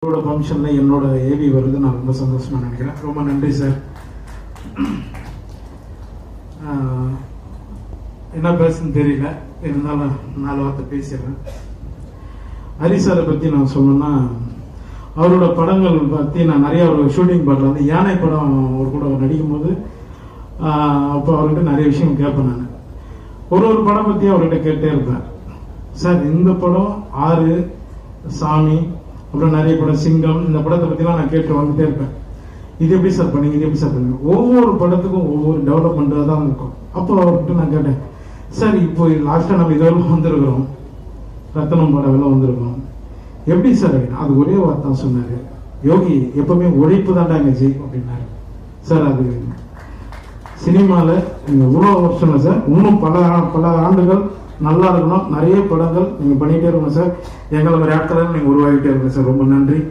என்னோட ஃபங்க்ஷன்ல என்னோட ஏவி வருது. நான் ரொம்ப சந்தோஷமா நினைக்கிறேன். ரொம்ப நன்றி சார். என்ன பேசுன்னு தெரியல, இருந்தாலும் 4 வார்த்தை பேசிடுறேன். ஹரி சாரை பற்றி நான் சொல்லணும்னா, அவரோட படங்கள் பற்றி நான் நிறைய ஒரு ஷூட்டிங் பாட்டில் வந்து யானை படம் அவர் கூட நடிக்கும் போது அப்போ அவர்கிட்ட நிறைய விஷயம் கேட்பேன். நான் ஒரு படம் பற்றி அவர்கிட்ட கேட்டே இருப்பேன். சார் இந்த படம் 6 சாமி, அப்புறம் நிறைய படம் சிங்கம், இந்த படத்தை பற்றிலாம் நான் கேட்டு வந்துட்டே இருப்பேன். இது எப்படி சார் பண்ணீங்க, இது எப்படி சார் பண்ணீங்க. ஒவ்வொரு படத்துக்கும் ஒவ்வொரு டெவலப்மெண்ட்டாக தான் இருக்கும். அப்போ அவர்கிட்ட நான் கேட்டேன், சார் இப்போ லாஸ்ட்டாக நம்ம இதெல்லாம் வந்திருக்கிறோம், ரத்தனம் படம் எல்லாம் வந்திருக்கோம், எப்படி சார் அப்படின்னா அது ஒரே வார்த்தை சொன்னார், யோகி எப்பவுமே உழைப்பு தாண்டா எங்க ஜெயிக்கும் அப்படின்னாரு. சார் அது சினிமாவில் நீங்கள் இவ்வளோ வருஷம் இல்லை சார், இன்னும் பல ஆண்டுகள் நல்லா இருக்கணும், நிறைய படங்கள் நீங்கள் பண்ணிகிட்டே இருக்கணும் சார். எங்களை ஒரு ஆட்களாக நீங்கள் உருவாகிட்டே இருக்கணும் சார். ரொம்ப நன்றி.